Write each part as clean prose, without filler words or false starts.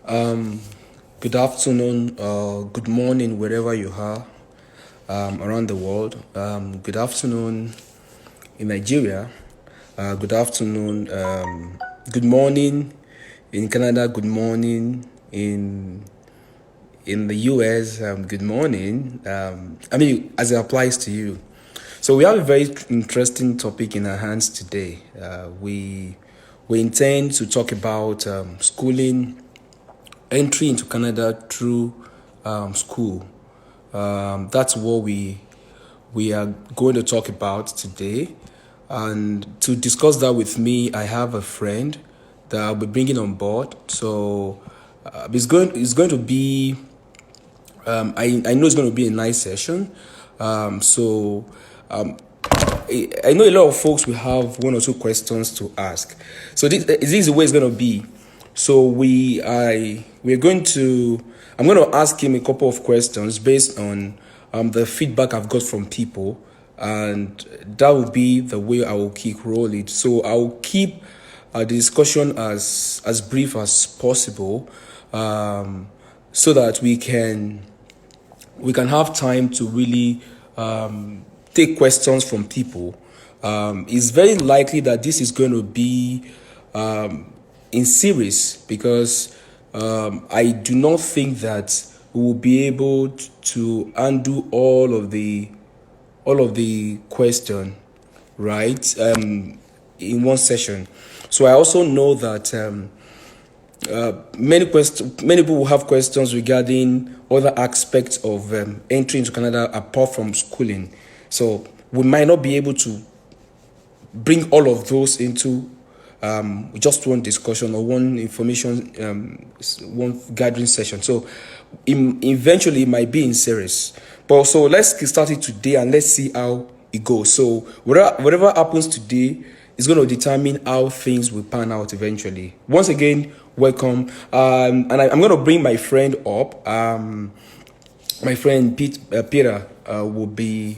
Um, Good afternoon, good morning, wherever you are around the world. Good afternoon in Nigeria. Good afternoon. Good morning in Canada. Good morning in the US. Good morning. As it applies to you. So we have a very interesting topic in our hands today. We intend to talk about schooling, entry into Canada through school. That's what we are going to talk about today. And to discuss that with me, I have a friend that I'll be bringing on board. So it's going to be I know it's going to be a nice session. So I know a lot of folks will have one or two questions to ask. So this is the way it's going to be. So we're going to I'm going to ask him a couple of questions based on the feedback I've got from people, and that will be the way I will keep rolling. So I will keep the discussion as brief as possible, so that we can have time to really take questions from people. It's very likely that this is going to be in series because I do not think that we will be able to undo all of the question, right, in one session. So I also know that many people will have questions regarding other aspects of entry into Canada apart from schooling. So we might not be able to bring all of those into just one discussion or one information, one gathering session. So eventually it might be in series. But so let's start it today and let's see how it goes. So whatever happens today is going to determine how things will pan out eventually. Once again, welcome. And I'm going to bring my friend up. My friend Peter will be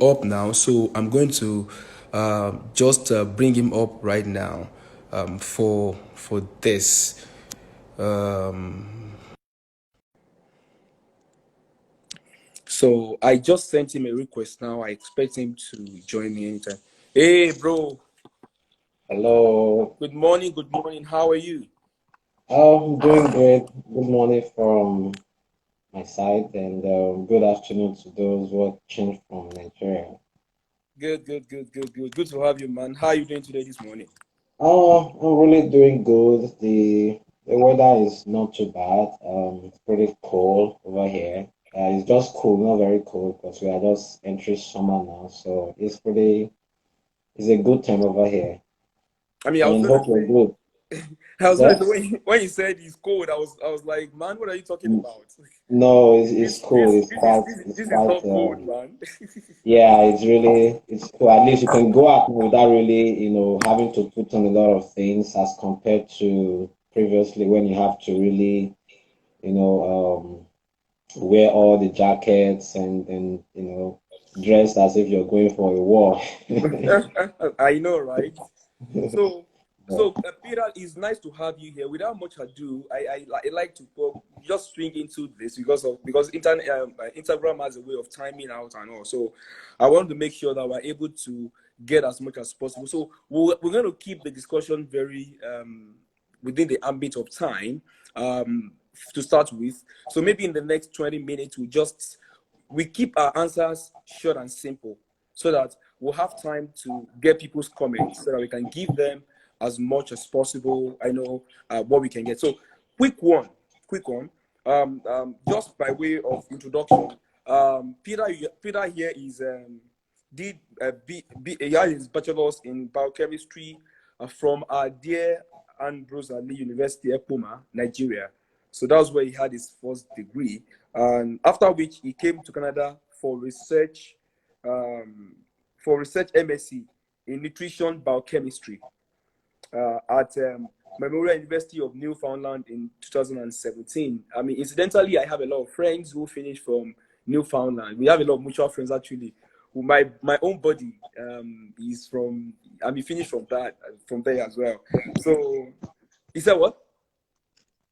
up now, so I'm going to just bring him up right now for this. So I just sent him a request now. I expect him to join me anytime. Hey, bro. Hello, Good morning. Good morning. How are you? I'm doing great. Good morning from my side, and good afternoon to those who are tuned from Nigeria. Good. Good. Good. Good. Good. Good to have you, man. How are you doing today this morning? I'm really doing good. The weather is not too bad. It's pretty cool over here. It's just cool, not very cold, because we are just entering summer now, so it's a good time over here. I mean, I was And gonna hope you're say good. I Is was gonna that? say when you said it's cold, I was like, man, what are you talking about? No, it's This cool. this It's this is quite this is, it's this is quite not cold, man. Yeah, it's cool. At least you can go out without really, having to put on a lot of things as compared to previously when you have to really, you know, wear all the jackets and dress as if you're going for a war. I know, right? So, Yeah. Peter, it's nice to have you here. Without much ado, I like to just swing into this because Instagram has a way of timing out and all. So, I want to make sure that we're able to get as much as possible. So, we're going to keep the discussion very within the ambit of time to start with. So, maybe in the next 20 minutes, we keep our answers short and simple so that we'll have time to get people's comments so that we can give them as much as possible. I know what we can get. So, quick one, quick one. Just by way of introduction, Peter here is did he had his bachelor's in biochemistry from our dear Andrews Ali University, Ekpoma, Nigeria. So that was where he had his first degree, and after which he came to Canada um, for research M.Sc in nutrition biochemistry at Memorial University of Newfoundland in 2017. I mean, incidentally, I have a lot of friends who finished from Newfoundland. We have a lot of mutual friends actually. Who my own buddy is from. I mean, finished from there as well. So, he said what?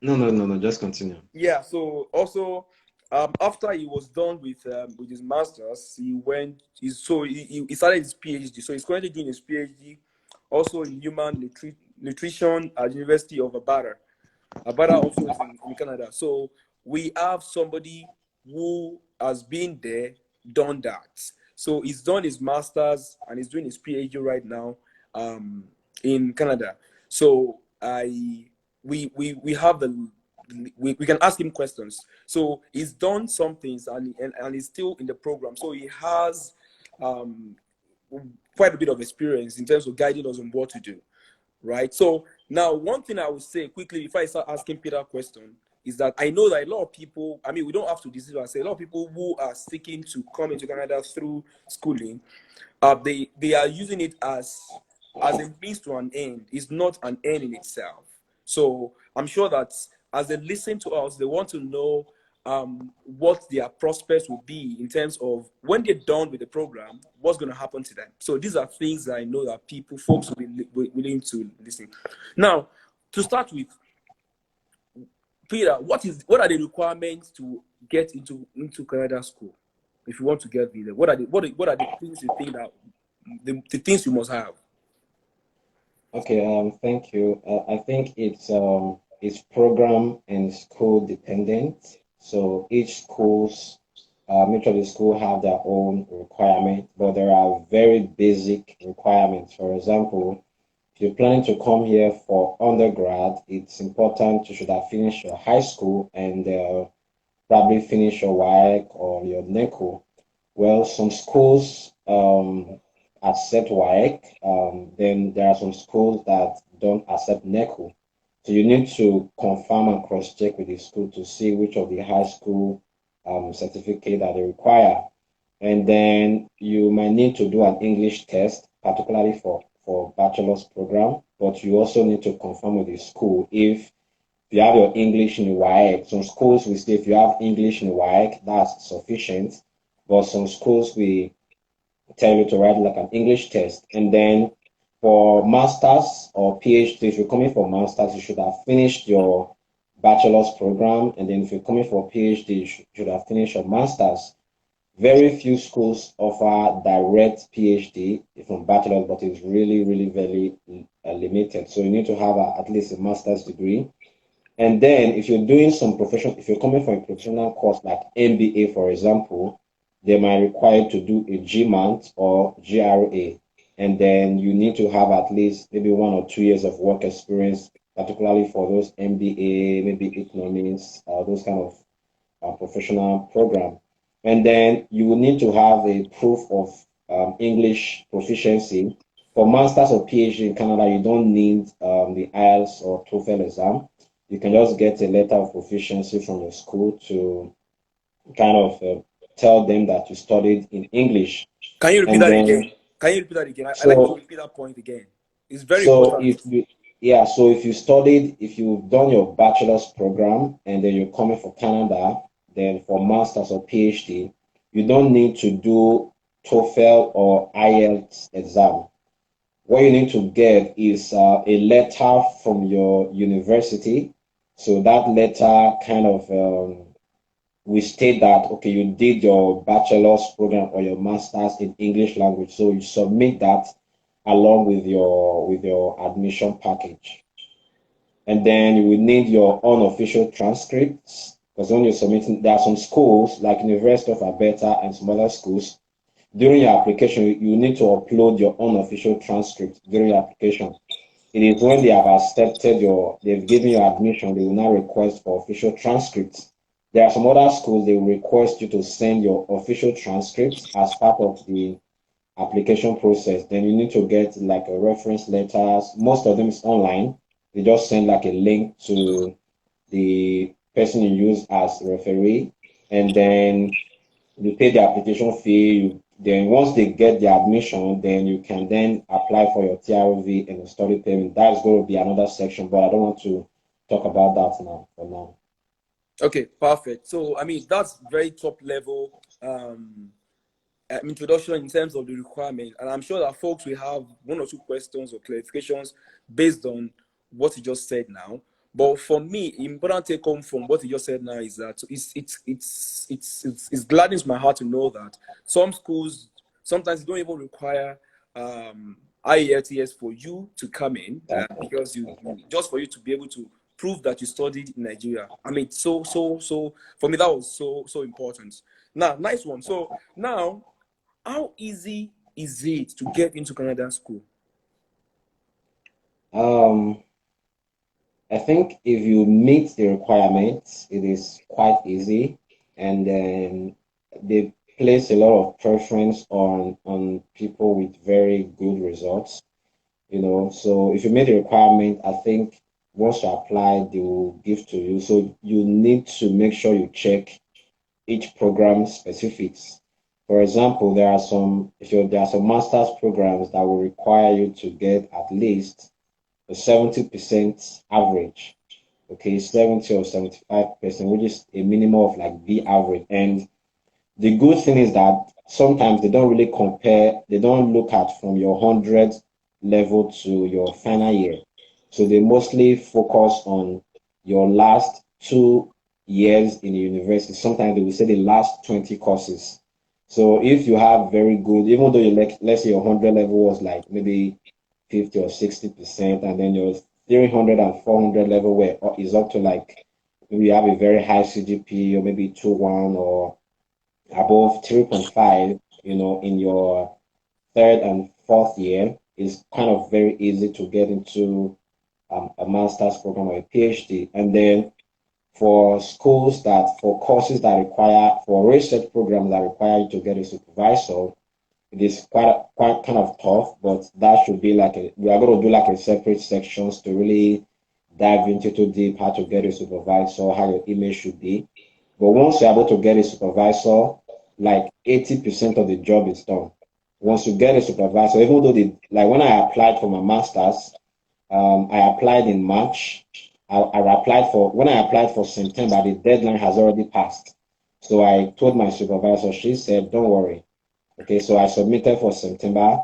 No. Just continue. Yeah. So also, after he was done with his masters, he went. He started his PhD. So he's currently doing his PhD, also in human nutrition at the University of Alberta. Alberta also is in Canada. So we have somebody who has been there, done that. So he's done his masters and he's doing his PhD right now in Canada. So we have we can ask him questions. So he's done some things and he's still in the program. So he has um, quite a bit of experience in terms of guiding us on what to do, right? So now, one thing I would say quickly before I start asking Peter a question is that I know that a lot of people, I mean, we don't have to deceive ourselves. A lot of people who are seeking to come into Canada through schooling, they are using it as a means to an end. It's not an end in itself. So I'm sure that as they listen to us, they want to know what their prospects will be in terms of when they're done with the program, what's going to happen to them. So these are things that I know that folks will be willing to listen. Now, to start with, Peter, what are the requirements to get into Canada school? If you want to get there, what are the things you think that the things you must have? Okay, thank you. I think it's program and school dependent. So each of the school have their own requirement, but there are very basic requirements. For example, if you're planning to come here for undergrad, it's important you should have finished your high school and probably finish your WAEC or your NECO. Well, some schools accept WAEC, then there are some schools that don't accept NECO. So you need to confirm and cross-check with the school to see which of the high school certificate that they require. And then you might need to do an English test, particularly for bachelor's program, but you also need to confirm with the school if you have your English in WAEC. Some schools will say if you have English in WAEC, that's sufficient. But some schools will tell you to write like an English test. And then for masters or PhD, if you're coming for masters, you should have finished your bachelor's program. And then if you're coming for PhD, you should have finished your masters. Very few schools offer direct PhD from bachelor's, but it's really very limited. So you need to have at least a master's degree. And then if you're doing some profession, if you're coming from a professional course like MBA, for example, they might require to do a GMAT or GRA. And then you need to have at least maybe 1 or 2 years of work experience, particularly for those MBA, maybe economics, those kind of professional program. And then you will need to have a proof of English proficiency. For masters or PhD in Canada, you don't need the IELTS or TOEFL exam. You can just get a letter of proficiency from your school to kind of tell them that you studied in English. Can you repeat And that then, again? Can you repeat that again? I like you to so, repeat that point again. It's very so important. if you, yeah, so if you've done your bachelor's program and then you're coming for Canada, then for master's or PhD, you don't need to do TOEFL or IELTS exam. What you need to get is a letter from your university. So that letter kind of we state that okay, you did your bachelor's program or your master's in English language, so you submit that along with your admission package, and then you will need your unofficial transcripts because when you're submitting, there are some schools like University of Alberta and some other schools. During your application, you need to upload your unofficial transcript during your application. It is when they have accepted they've given you admission, they will now request for official transcripts. There are some other schools, they will request you to send your official transcripts as part of the application process. Then you need to get like a reference letters. Most of them is online. They just send like a link to the person you use as referee. And then you pay the application fee. Then once they get the admission, then you can then apply for your TRV and the study payment. That's going to be another section, but I don't want to talk about that now for now. Okay, perfect. So I mean that's very top level introduction in terms of the requirement, and I'm sure that folks will have one or two questions or clarifications based on what you just said now. But for me, important take home from what you just said now is that it gladdens my heart to know that some schools sometimes don't even require IELTS for you to come in, because you just for you to be able to prove that you studied in Nigeria. I mean, so for me that was so important. Now, nice one. So now, how easy is it to get into Canadian school? Um, I think if you meet the requirements, it is quite easy, and then they place a lot of preference on people with very good results. So if you meet the requirement, I think once you apply, they will give to you. So you need to make sure you check each program specifics. For example, there are some master's programs that will require you to get at least a 70% average. Okay, 70 or 75%, which is a minimum of like B average. And the good thing is that sometimes they don't really compare, they don't look at from your 100 level to your final year. So they mostly focus on your last 2 years in the university. Sometimes they will say the last 20 courses. So if you have very good, even though let's say your 100 level was like maybe 50 or 60%, and then your 300 and 400 level where is up to like maybe you have a very high CGP or maybe 2.1 or above 3.5, in your third and fourth year, is kind of very easy to get into a master's program or a PhD. And then for courses that require, for research programs that require you to get a supervisor, it is quite kind of tough, but that should be we are going to do like a separate sections to really dive into too deep how to get a supervisor, how your image should be. But once you're able to get a supervisor, like 80% of the job is done. Once you get a supervisor, even though like when I applied for my master's, I applied in March. When I applied for September, the deadline has already passed. So I told my supervisor, she said, don't worry. Okay, so I submitted for September.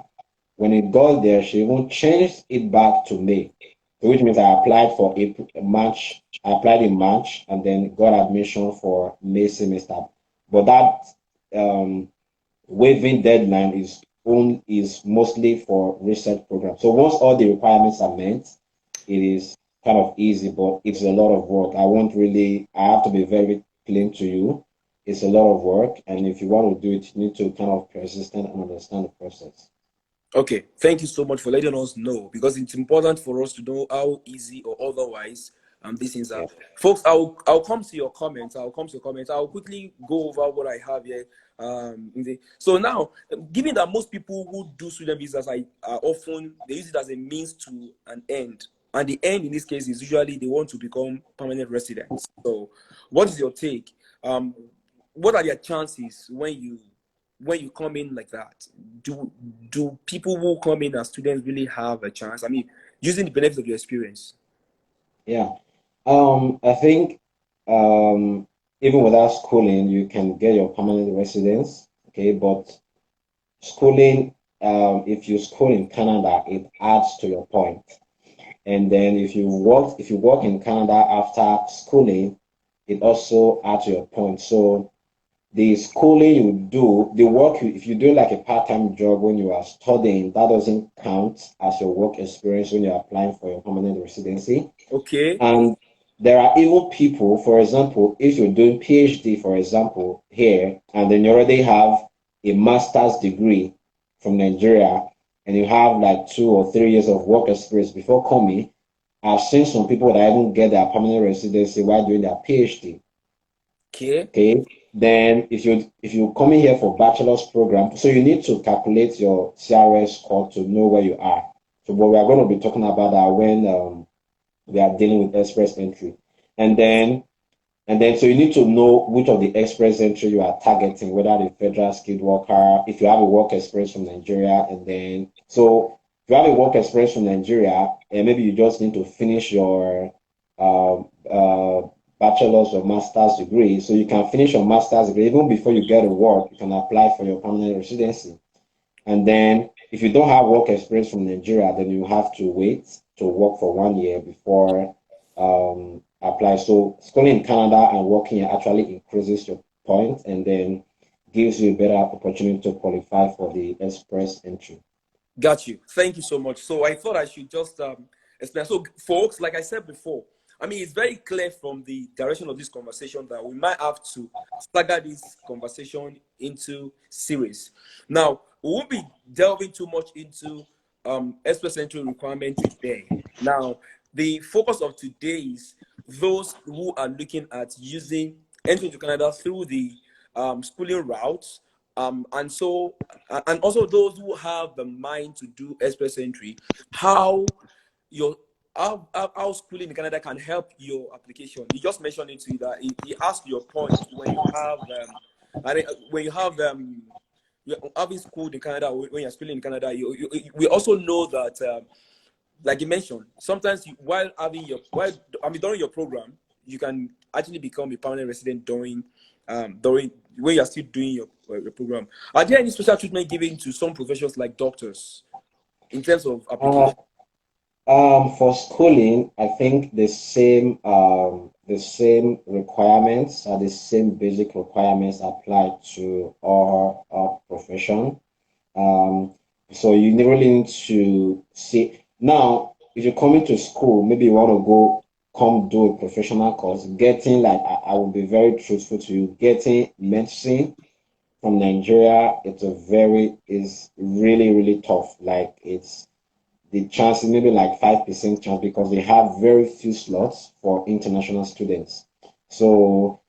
When it got there, she even changed it back to May. So which means I applied for March. I applied in March and then got admission for May semester. But that waiving deadline is mostly for research programs. So once all the requirements are met, it is kind of easy, but it's a lot of work. I have to be very plain to you. It's a lot of work, and if you want to do it, you need to kind of persistent and understand the process. Okay, thank you so much for letting us know, because it's important for us to know how easy or otherwise these things are. Yeah. Folks, I'll come to your comments. I'll quickly go over what I have here. So now, given that most people who do student visas are often they use it as a means to an end, and the end in this case is usually they want to become permanent residents. So, what is your take? What are their chances when you come in like that? Do people who come in as students really have a chance? I mean, using the benefits of your experience. Yeah. I think even without schooling, you can get your permanent residence. Okay, but schooling, if you school in Canada, it adds to your point. And then if you work in Canada after schooling, it also adds to your point. So the schooling you do, if you do like a part-time job when you are studying, that doesn't count as your work experience when you're applying for your permanent residency. Okay. And there are even people, for example, if you're doing PhD, for example, here, and then you already have a master's degree from Nigeria, and you have like 2 or 3 years of work experience before coming, I've seen some people that even get their permanent residency while doing their PhD. Okay. Okay. Then if you come in here for bachelor's program, so you need to calculate your CRS score to know where you are. So, but we are going to be talking about that when we are dealing with express entry. And then so you need to know which of the express entry you are targeting, whether the federal skilled worker, if you have a work experience from Nigeria, and then so if you have a work experience from Nigeria, and maybe you just need to finish your um, uh, bachelor's or master's degree. So you can finish your master's degree even before you get a work, you can apply for your permanent residency. And then if you don't have work experience from Nigeria, then you have to wait to work for 1 year before apply. So schooling in Canada and working here actually increases your points and then gives you a better opportunity to qualify for the express entry. Got you. Thank you so much. So I thought I should just explain. So, folks, like I said before, I mean, it's very clear from the direction of this conversation that we might have to stagger this conversation into series. Now, we won't be delving too much into express entry requirement today. Now, the focus of today is those who are looking at using entry into Canada through the schooling routes, and so and also those who have the mind to do express entry, how your how schooling in Canada can help your application. You just mentioned it to you that it asks your point when you have when you have you're having school in Canada. When you're schooling in Canada, we also know that like you mentioned, sometimes while having your during your program, you can actually become a permanent resident during when you're still doing your program. Are there any special treatment given to some professions like doctors in terms of Uh, application? for schooling, I think the same requirements are the same basic requirements apply to all profession. Um, so you really need to see now if you're coming to school, maybe you want to go come do a professional course, getting like I will be very truthful to you, getting medicine from Nigeria, is really, really tough. Like it's the chance is maybe like 5% chance because they have very few slots for international students. So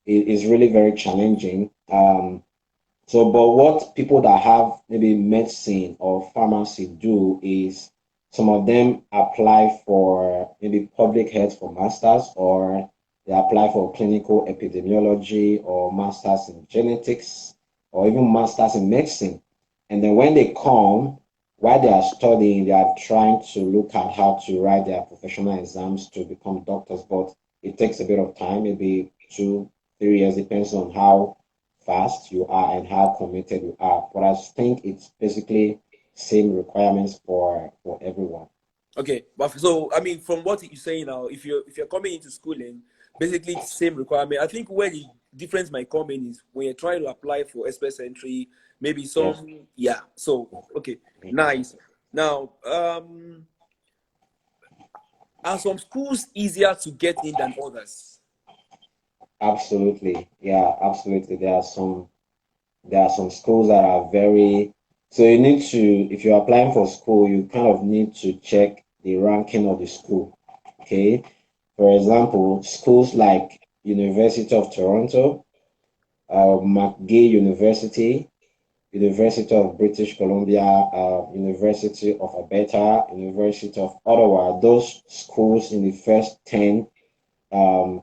it is really very challenging. So, but what people that have maybe medicine or pharmacy do is some of them apply for maybe public health for masters, or they apply for clinical epidemiology or masters in genetics or even masters in medicine. And then when they come, while they are studying, they are trying to look at how to write their professional exams to become doctors. But it takes a bit of time, maybe 2, 3 years, depends on how fast you are and how committed you are. But I think it's basically same requirements for everyone. Okay, but so I mean, from what you're saying now, if you're coming into schooling, basically it's the same requirement. I think where the difference might come in is when you're trying to apply for express entry, maybe Yes. some yeah. So okay, nice. Now, are some schools easier to get in than others? Absolutely. Yeah, absolutely. There are some schools that are very so you need to if you're applying for school, you kind of need to check the ranking of the school. Okay. For example, schools like University of Toronto, McGill University, University of British Columbia, University of Alberta, University of Ottawa, those schools in the first 10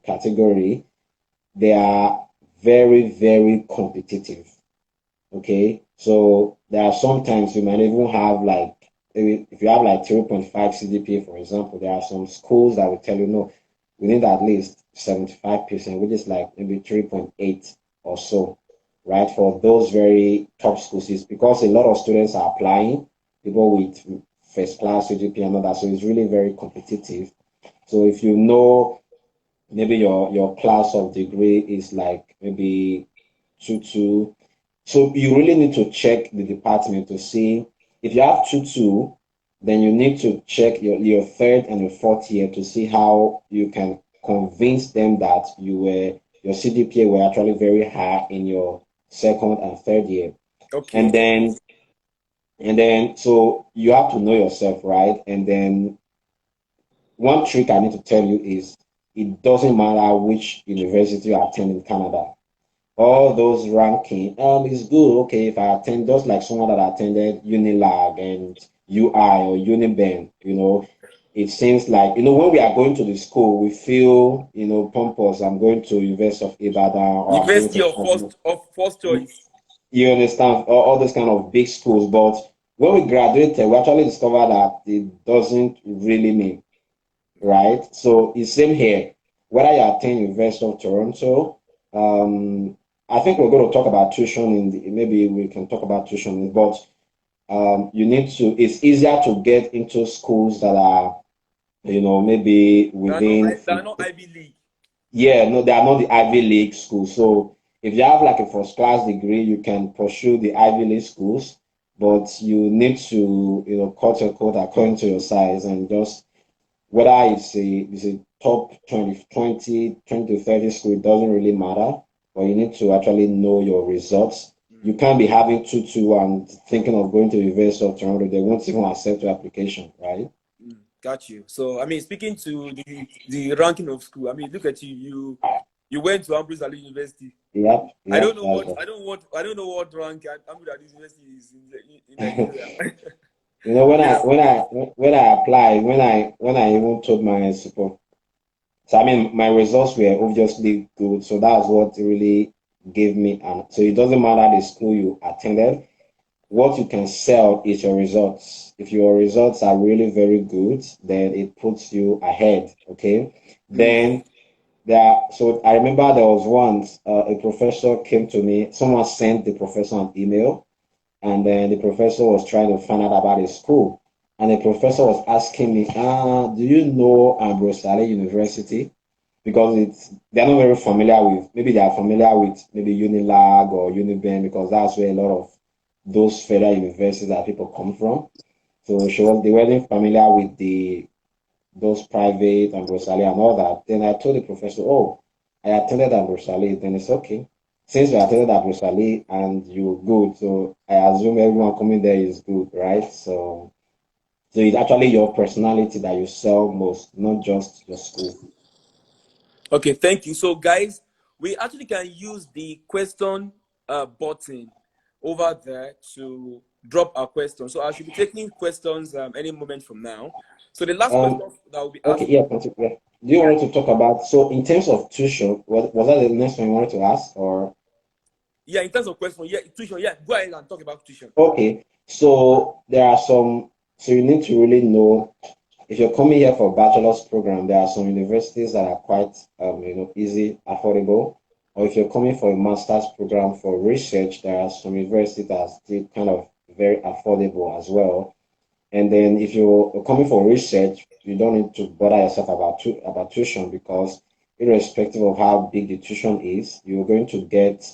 category, they are very, very competitive. Okay, so there are sometimes you might even have like if you have like 3.5 CGPA, for example, there are some schools that will tell you no, we need at least 75%, which is like maybe 3.8 or so, right? For those very top schools, it's because a lot of students are applying, people with first class CGPA and all that, so it's really very competitive. So if you know maybe your class of degree is like maybe 2.2. So you really need to check the department to see if you have 2.2, then you need to check your third and your fourth year to see how you can convince them that your CGPA were actually very high in your second and third year. Okay, And then so you have to know yourself, right? And then one trick I need to tell you is it doesn't matter which university you attend in Canada. All those ranking, is good. Okay, if I attend just like someone that attended Unilag and UI or Uniben, it seems like, when we are going to the school, we feel, pompous. I'm going to University of Ibadan or I'm going University to, of first choice. you understand, all those kind of big schools. But when we graduated, we actually discovered that it doesn't really mean, right? So it's same here. Whether you attend University of Toronto, I think we're going to talk about tuition maybe we can talk about tuition, but you need to. It's easier to get into schools that are maybe They are not Ivy League. yeah, no, they are not the Ivy League schools. So if you have like a first class degree, you can pursue the Ivy League schools, but you need to, cut your coat according to your size and just whether it's a top 20 to 30 school, it doesn't really matter. But you need to actually know your results. You can't be having 2-2 and thinking of going to the University of Toronto. They won't even accept your application, right? Got you. So I mean, speaking to the ranking of school, I mean, look at you. You went to Ambrose Ali University. Yep, I yep, don't know that's what right. I don't know what rank Ambrose Ali University is in Nigeria. When you I know. when I when I applied, when I even told my support, so I mean my results were obviously good, so that's what really gave me an. So it doesn't matter the school you attended, what you can sell is your results. If your results are really very good, then it puts you ahead. Okay, Mm. then so I remember there was once a professor came to me. Someone sent the professor an email and then the professor was trying to find out about his school. And the professor was asking me, do you know Ambrose University? Because they're not very familiar with, maybe they are familiar with maybe Unilag or Uniben because that's where a lot of those federal universities that people come from. So they weren't familiar with those private Ambrose and all that. Then I told the professor, oh, I attended Ambrose. Then it's okay. Since you attended Ambrose and you're good, so I assume everyone coming there is good, right? So it's actually your personality that you sell most, not just your school. Okay, thank you. So, guys, we actually can use the question button over there to drop our question. So, I should be taking questions any moment from now. So, the last question Um, that will be okay, asked. yeah, continue. Yeah. Do you want to talk about so in terms of tuition, was that the next one you wanted to ask or Yeah, in terms of question, yeah, tuition. Yeah, go ahead and talk about tuition. okay? So there are so you need to really know if you're coming here for a bachelor's program, there are some universities that are quite, easy, affordable. Or if you're coming for a master's program for research, there are some universities that are still kind of very affordable as well. And then if you're coming for research, you don't need to bother yourself about tuition because irrespective of how big the tuition is, you're going to get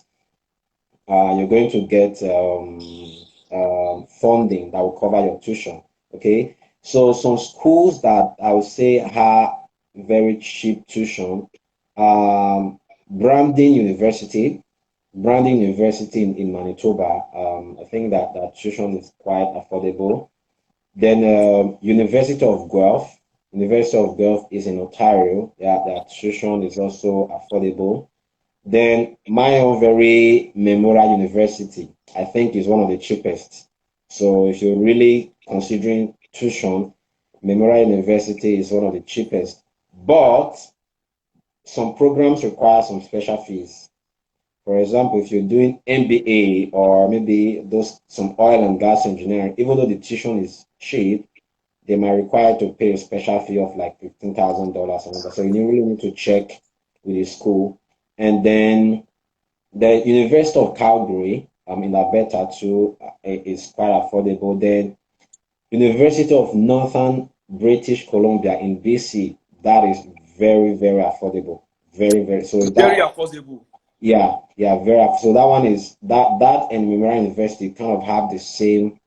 funding that will cover your tuition. Okay, so some schools that I would say have very cheap tuition, um, Brandon University, in Manitoba. I think that tuition is quite affordable. Then University of Guelph. University of Guelph is in Ontario. Yeah, their tuition is also affordable. Then my own very Memorial University, I think is one of the cheapest. So if you're really considering tuition, Memorial University is one of the cheapest. But some programs require some special fees. For example, if you're doing MBA or maybe those some oil and gas engineering, even though the tuition is cheap, they might require to pay a special fee of like $15,000 or something. So you really need to check with the school. And then the University of Calgary, in Alberta too, is quite affordable. Then University of Northern British Columbia in BC, that is very, very affordable. Very, very. So Very that, affordable. yeah, yeah, very. So that one is that and Memorial University kind of have the same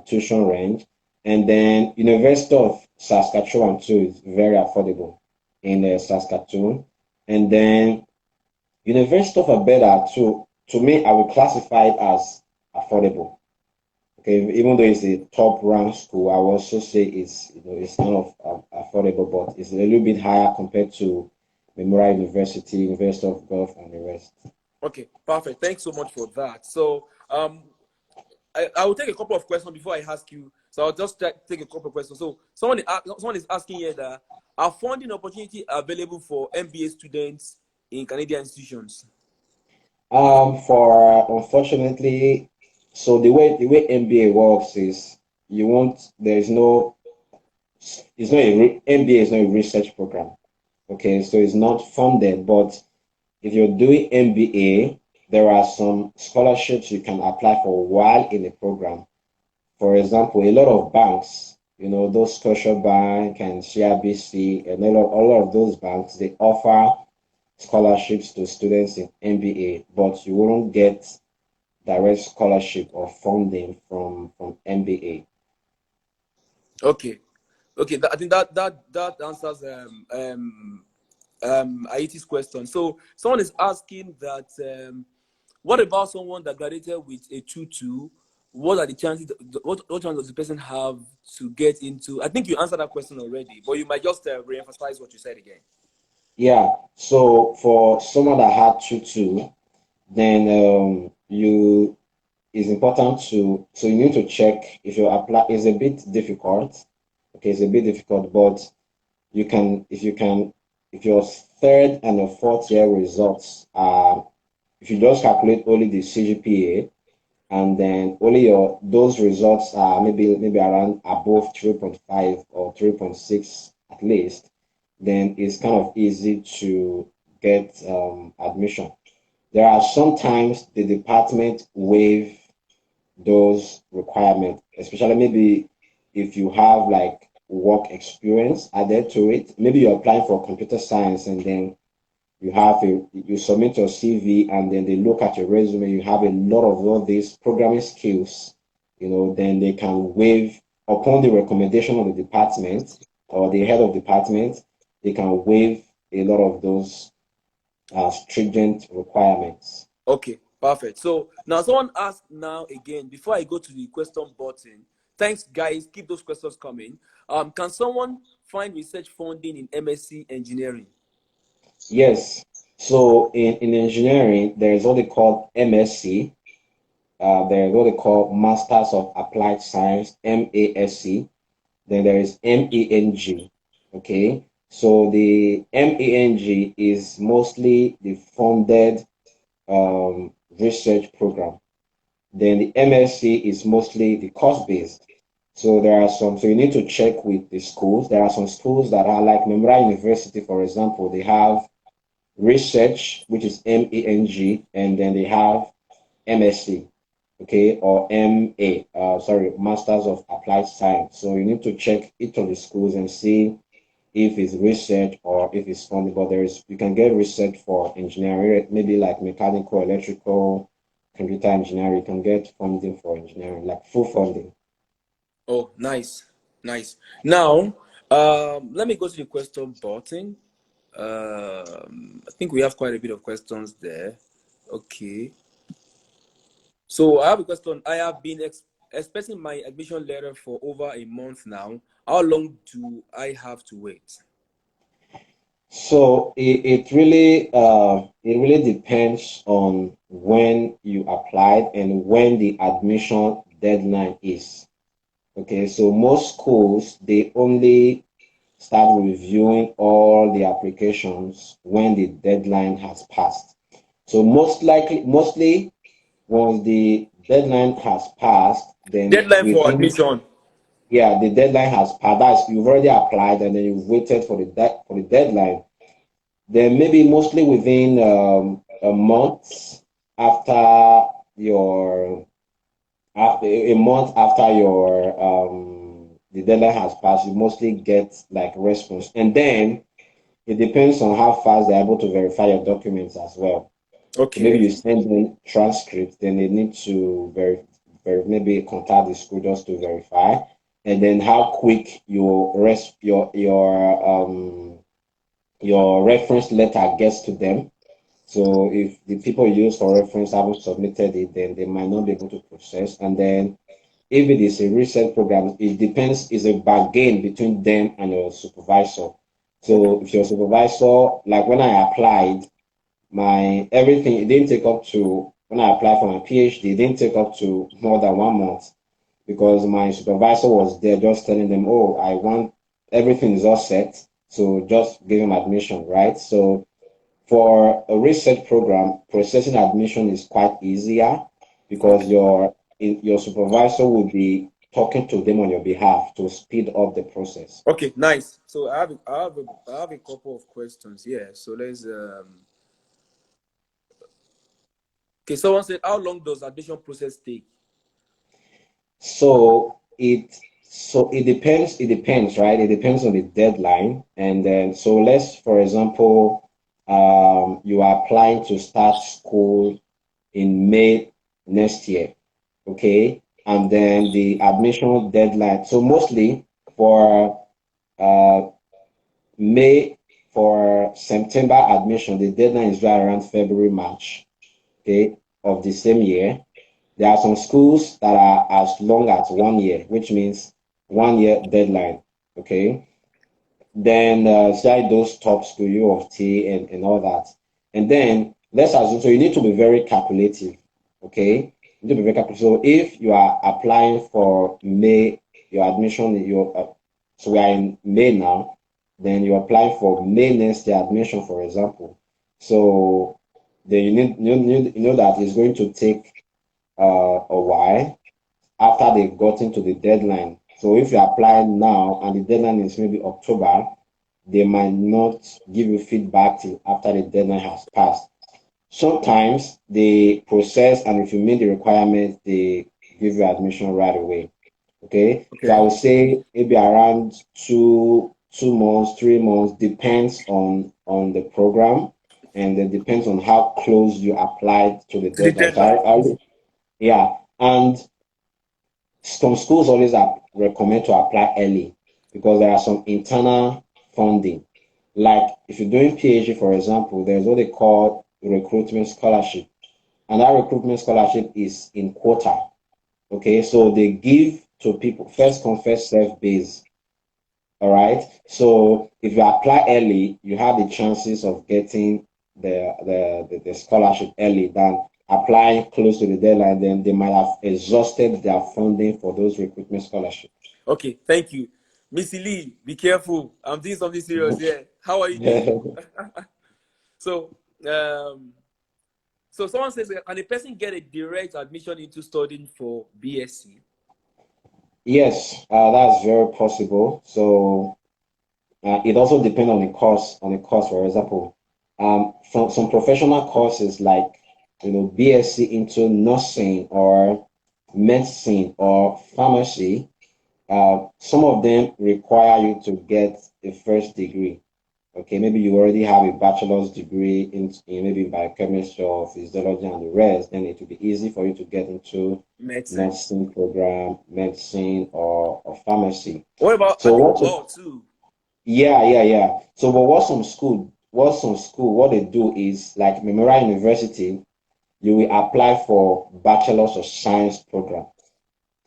tuition range. And then University of Saskatchewan too is very affordable in Saskatoon. And then University of Alberta, to me, I would classify it as affordable. Okay, even though it's a top ranked school, I will also say it's kind of affordable, but it's a little bit higher compared to Memorial University, University of Guelph, and the rest. Okay, perfect. Thanks so much for that. So, I will take a couple of questions before I ask you. So I'll just take a couple of questions. So someone is asking here that are funding opportunity available for MBA students in Canadian institutions? For unfortunately, so the way MBA works is you won't there's no it's not MBA is not a research program. Okay, so it's not funded, but if you're doing MBA, there are some scholarships you can apply for while in the program. For example, a lot of banks those Social Bank and CIBC and all of those banks, they offer scholarships to students in MBA, but you won't get direct scholarship or funding from MBA. Okay. Okay, I think that answers Aiti's question. So someone is asking that what about someone that graduated with a 2-2? What are the chances? What chance does the person have to get into? I think you answered that question already, but you might just re-emphasize what you said again. Yeah, so for someone that had 2-2, then you it's important so you need to check if you apply. It's a bit difficult. Okay, it's a bit difficult, but if your third and your fourth year results are, if you just calculate only the CGPA and then only your those results are maybe around above 3.5 or 3.6 at least, then it's kind of easy to get admission. There are sometimes the department waive those requirements, especially maybe if you have like work experience added to it. Maybe you're applying for computer science and then you submit your CV and then they look at your resume, you have a lot of all these programming skills, then they can waive upon the recommendation of the department or the head of department, they can waive a lot of those stringent requirements. Okay, perfect. So now someone asked now again before I go to the question button. Thanks, guys. Keep those questions coming. Can someone find research funding in M.Sc engineering? Yes. So in engineering, there is what they call M.Sc. There is what they call Masters of Applied Science, MASC. Then there is MENG. Okay. So the MENG is mostly the funded research program. Then the M.Sc is mostly the course based. So you need to check with the schools. There are some schools that are like Memorial University, for example, they have research, which is MENG, and then they have M.Sc, okay, or Masters of Applied Science. So you need to check each of the schools and see if it's research or if it's funded. But you can get research for engineering, maybe like mechanical, electrical, computer engineering. You can get funding for engineering, like full funding. Oh, nice, nice. Now, let me go to the question button. I think we have quite a bit of questions there. Okay. So I have a question. I have been expecting my admission letter for over a month now. How long do I have to wait? So it really depends on when you applied and when the admission deadline is. Okay, so most schools they only start reviewing all the applications when the deadline has passed. So mostly once the deadline has passed, then Deadline for within, admission. yeah, the deadline has passed. That's, you've already applied and then you've waited for the deadline. Then maybe mostly within a month after your after a month after your the deadline has passed, you mostly get like response, and then it depends on how fast they're able to verify your documents as well. So maybe Okay. you send in transcripts, then they need to maybe contact the school just to verify, and then how quick your reference letter gets to them. So if the people you use for reference haven't submitted it, then they might not be able to process. And then if it is a recent program, it depends, it's a bargain between them and your supervisor. Okay. So if your supervisor, like when I applied, my everything, it didn't take up to, when I applied for my PhD, it didn't take up to more than 1 month because my supervisor was there just telling them, oh, I want, everything is all set. So just give him admission, right? So for a research program, processing admission is quite easier because Okay. your supervisor will be talking to them on your behalf to speed up the process. Okay. Nice. So I have a couple of questions here. So let's okay. Someone said, how long does admission process take? So it So it depends. It depends, right? It depends on the deadline. And then, so let's, for example, you are applying to start school in May next year, okay? And then the admission deadline. So mostly for uh, May, for September admission, the deadline is right around February, March, okay, of the same year. There are some schools that are as long as 1 year, which means 1 year deadline, okay? Then say those top school, U of T and all that. And then let's assume, so you need to be very calculative, okay? You need to be very calculative. So if you are applying for May, your admission, so we are in May now, then you apply for May next year admission, for example. So then you know that it's going to take a while after they've gotten to the deadline. So if you apply now and the deadline is maybe October, they might not give you feedback till after the deadline has passed. Sometimes they process, and if you meet the requirements, they give you admission right away. Okay, so I Okay. would say maybe around 2 months, 3 months, depends on the program, and it depends on how close you applied to the To the deadline. So deadline. yeah, and some schools always recommend to apply early because there are some internal funding. Like if you're doing PhD, for example, there's what they call recruitment scholarship, and that recruitment scholarship is in quota. Okay, so they give to people first come first serve base. All right. So if you apply early, you have the chances of getting the scholarship early than applying close to the deadline. Then they might have exhausted their funding for those recruitment scholarships. Okay, thank you. Missy Lee, be careful. I'm doing something serious here. How are you doing? So, um, so someone says, can a person get a direct admission into studying for B.Sc? Yes, that's very possible. So it also depends on the course. For example, from some professional courses like B.Sc into nursing or medicine or pharmacy, some of them require you to get a first degree. Okay, maybe you already have a bachelor's degree in maybe biochemistry or physiology and the rest, then it will be easy for you to get into Medicine. nursing program, medicine or pharmacy. What about, I So think, what? law too? Yeah. So, but what they do is like Memorial University, you will apply for Bachelors of Science program.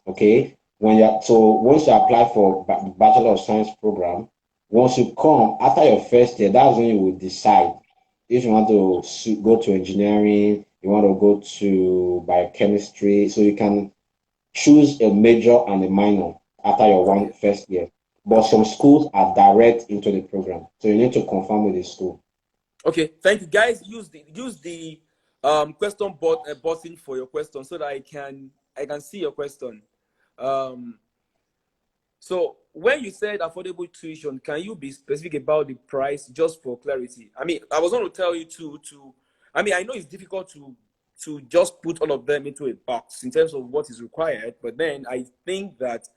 Okay, so once you apply for Bachelor of Science program, once you come after your first year, that's when you will decide if you want to go to engineering, you want to go to biochemistry. So you can choose a major and a minor after your Okay. one first year. But Okay. some schools are direct into the program, so you need to confirm with the school. Okay. Thank you, guys. Use the question button for your question so that I can see your question. Um, So when you said affordable tuition, can you be specific about the price just for clarity? I mean, I was going to tell you I mean, I know it's difficult to just put all of them into a box in terms of what is required, but then I think that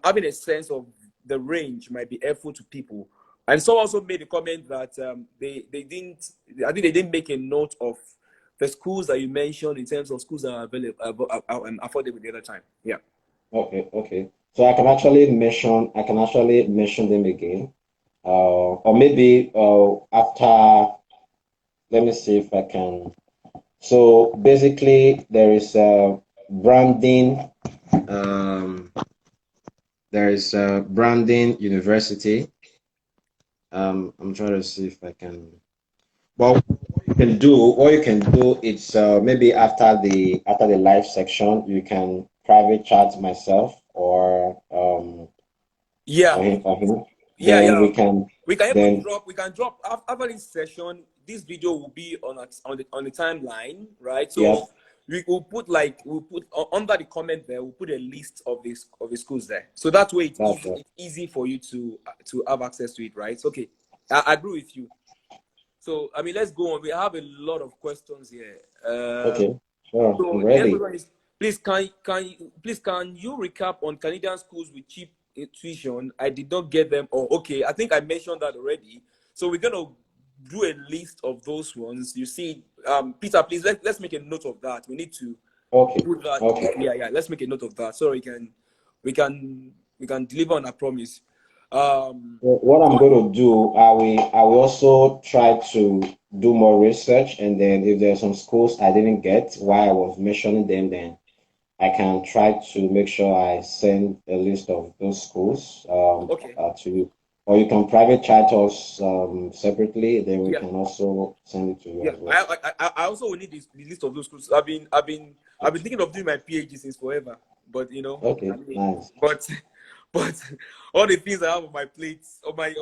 having a sense of the range might be helpful to people. And so also made a comment that they didn't, I think they didn't make a note of the schools that you mentioned in terms of schools that are available and affordable the other time. Yeah. Okay. So I can actually mention them again. Or maybe after, let me see if I can. So basically, there is branding. Um, there is branding university. I'm trying to see if I can. Well, what you can do is maybe after the live section, you can private chat myself Yeah. or him. Yeah, Then yeah. we can We can even then drop. We can drop after this session. This video will be on the timeline, right? yes, So we will put like under the comment there. We'll put a list of the schools there. So that way it's that's easy. right. It's easy for you to have access to it, right? Okay, I agree with you. So I mean, let's go on. We have a lot of questions here. Okay, sure. I'm So the next ready. question is: Can you recap on Canadian schools with cheap tuition? I did not get them. Oh, okay. I think I mentioned that already. So we're gonna do a list of those ones. You see, Peter, please let's make a note of that. We need to Okay. put that. Okay. Yeah. Let's make a note of that so we can we can deliver on a promise. Well, what I'm going to do, I will also try to do more research, and then if there are some schools I didn't get while I was mentioning them, then I can try to make sure I send a list of those schools Okay. to you. Or you can private chat us separately, then we Yeah. can also send it to you Yeah. as well. I also will need the list of those schools. I've been thinking of doing my PhD since forever, but I Okay, mean, nice. but but all the things I have on my plate, on my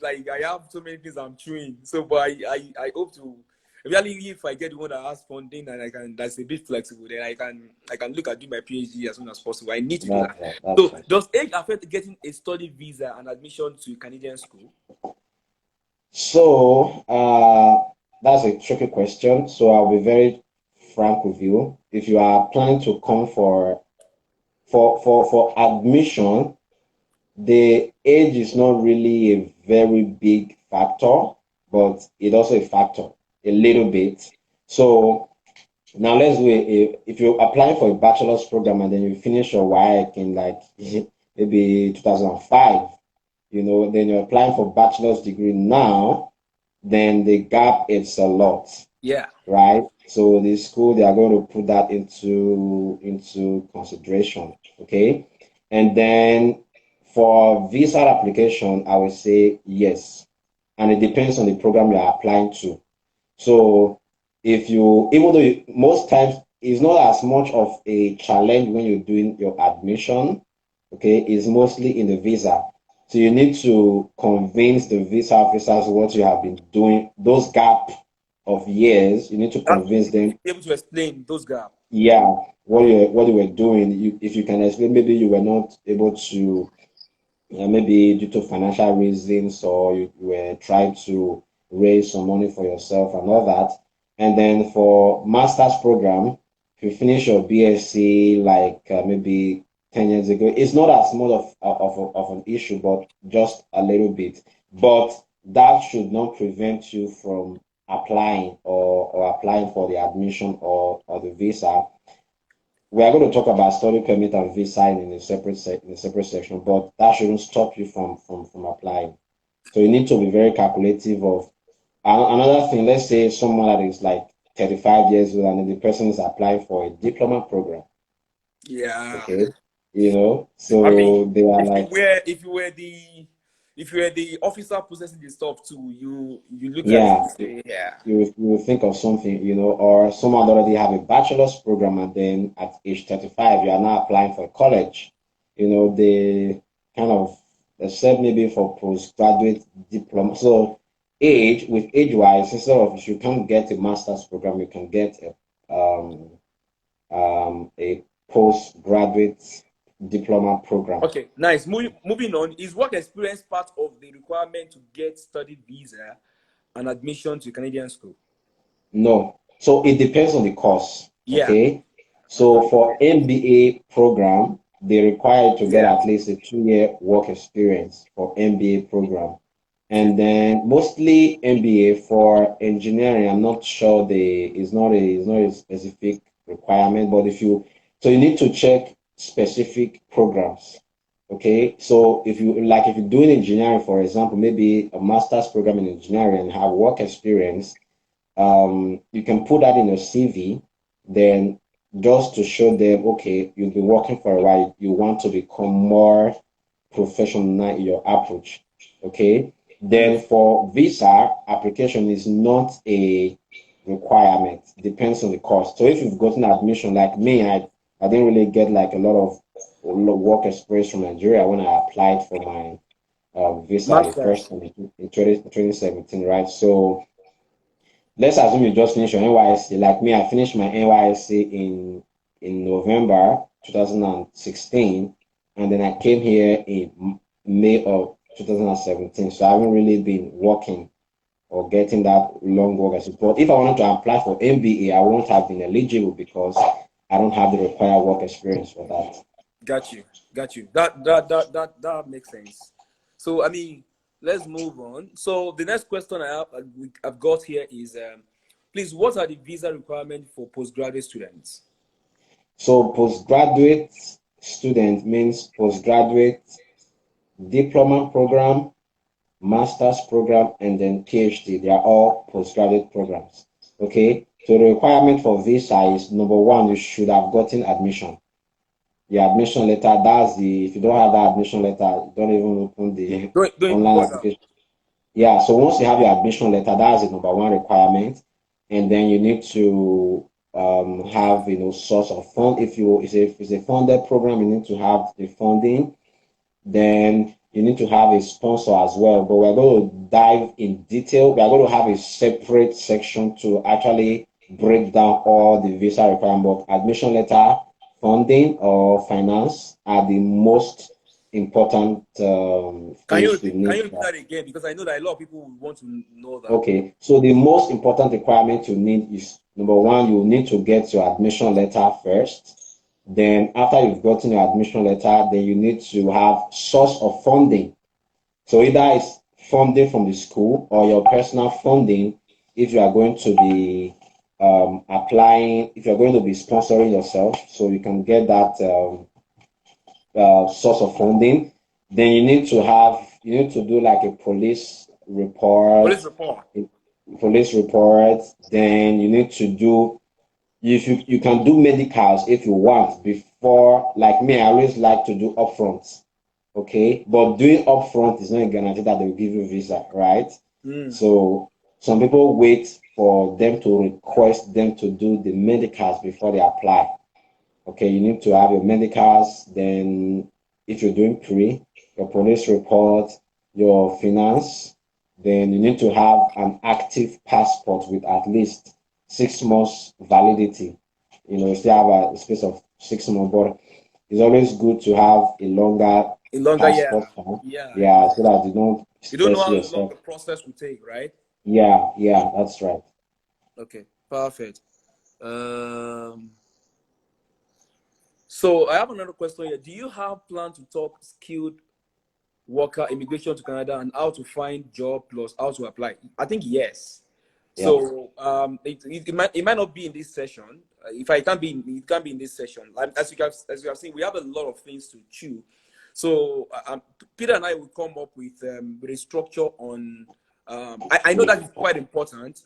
like, I have so many things I'm chewing. So, but I hope to, really, if I get the one that has funding and that's a bit flexible, then I can look at doing my PhD as soon as possible. I need to do That's that. right. That's So, right. does age affect getting a study visa and admission to Canadian school? So that's a tricky question. So I'll be very frank with you. If you are planning to come for admission, the age is not really a very big factor, but it's also a factor a little bit. So now let's do if you're applying for a bachelor's program and then you finish your work in like maybe 2005, then you're applying for bachelor's degree now, then the gap is a lot, Yeah. right? So the school they are going to put that into consideration, okay? And then for visa application, I would say yes, and it depends on the program you are applying to. So if you, even though most times it's not as much of a challenge when you're doing your admission, okay, it's mostly in the visa. So you need to convince the visa officers what you have been doing, those gap of years, you need to That convince you need them, to be able to explain those gaps. yeah, what you were doing. If you can explain, maybe you were not able to, maybe due to financial reasons, or you were trying to raise some money for yourself and all that. And then for master's program, if you finish your B.Sc like maybe 10 years ago, it's not as much of an issue, but just a little bit. But that should not prevent you from applying or applying for the admission or the visa. We are going to talk about study permit and visa in a separate section, but that shouldn't stop you from applying. So you need to be very calculative of another thing. Let's say someone that is like 35 years old and then the person is applying for a diploma program. Yeah. Okay, I mean, so they are like, if you were the officer processing the stuff too, you look at it yeah, and say, yeah. you will think of something, or someone that already have a bachelor's program and then at age 35 you are now applying for college. They kind of accept maybe for postgraduate diploma. So age wise, instead of if you can't get a master's program, you can get a postgraduate diploma program. Okay, nice. Moving on, is work experience part of the requirement to get study visa and admission to Canadian school? No. So it depends on the course. Yeah. Okay. So for MBA program, they require you to get Yeah. at least a 2-year work experience for MBA program. And then mostly MBA for engineering, I'm not sure it's not a specific requirement, but so you need to check specific programs. Okay. So if you're doing engineering, for example, maybe a master's program in engineering and have work experience, you can put that in your CV, then just to show them, okay, you've been working for a while, you want to become more professional in your approach. Okay. Then for visa application is not a requirement, depends on the cost. So if you've gotten admission like me, I didn't really get like a lot of work experience from Nigeria when I applied for my visa the first Masters. time in 2017, right? So let's assume you just finished your NYSC. Like me, I finished my NYSC in November 2016, and then I came here in May of 2017. So I haven't really been working or getting that long work experience. But if I wanted to apply for MBA, I won't have been eligible because I don't have the required work experience for that. Got you. Got you. That makes sense. So I mean, let's move on. So the next question I've got here is, please, what are the visa requirements for postgraduate students? So postgraduate student means postgraduate diploma program, master's program, and then PhD. They are all postgraduate programs. Okay. So the requirement for visa is number one, you should have gotten admission. The admission letter, that's the, if you don't have that admission letter, don't even open the Don't even online bother. application. Yeah, so once you have your admission letter, that's the number one requirement. And then you need to have, source of fund. If it's a funded program, you need to have the funding. Then you need to have a sponsor as well. But we're going to dive in detail. We are going to have a separate section to actually break down all the visa requirements. But admission letter, funding, or finance are the most important things you Can need. you repeat that again? Because I know that a lot of people would want to know that. Okay, so the most important requirement you need is number one, you need to get your admission letter first. Then after you've gotten your admission letter, then you need to have source of funding. So either it's funding from the school or your personal funding if you are going to be applying, if you're going to be sponsoring yourself, so you can get that source of funding. Then you need to do like a Police report. police report. Then you need to do, if you can do medicals if you want before, like me, I always like to do upfront. Okay, but doing upfront is not a guarantee that they will give you visa, right? So some people wait for them to request them to do the medicals before they apply. Okay, you need to have your medicals. Then if you're doing pre, your police report, your finance, then you need to have an active passport with at least 6 months validity. You still have a space of 6 months, but it's always good to have A longer, yeah. passport time. Yeah, yeah. Yeah, so that you don't You don't know stress how long yourself. the process will take, right? Yeah, that's right. Okay, perfect. Um, so I have another question here. Do you have plan to talk skilled worker immigration to Canada and how to find job plus how to apply? I think yes. Yeah. So it might not be in this session. If I can't be it can't be in this session. As you have seen, we have a lot of things to chew. So Peter and I will come up with a structure on. I know that is quite important.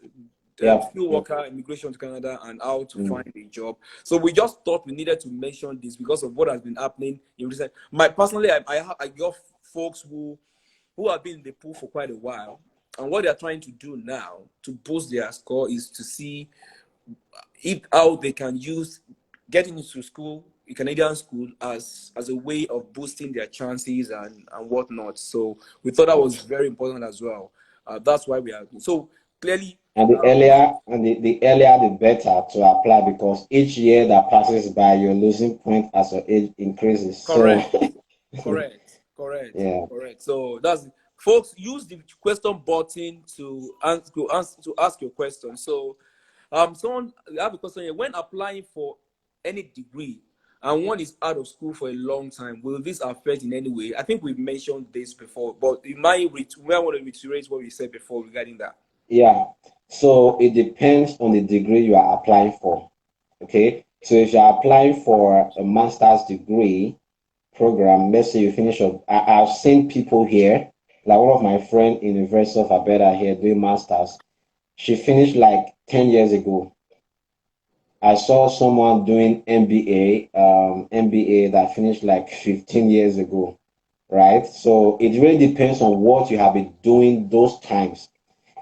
Yeah. Skilled worker immigration to Canada and how to find a job. So we just thought we needed to mention this because of what has been happening in recent. Personally, I got folks who have been in the pool for quite a while, and what they're trying to do now to boost their score is to see how they can use getting into school, a Canadian school, as a way of boosting their chances and whatnot. So we thought that was very important as well. That's why we are so clearly. And the earlier the better to apply, because each year that passes by, you're losing point as your age increases. Correct. So yeah. Correct. So that's folks, use the question button to ask your question. So someone I have a question here. When applying for any degree and one is out of school for a long time, will this affect in any way? I think we've mentioned this before, but we want to reiterate what we said before regarding that. Yeah. So it depends on the degree you are applying for. Okay. So if you're applying for a master's degree program, let's say you finish up, I've seen people here, like one of my friend in University of Alberta here doing masters. She finished like 10 years ago. I saw someone doing MBA that finished like 15 years ago, right? So it really depends on what you have been doing those times.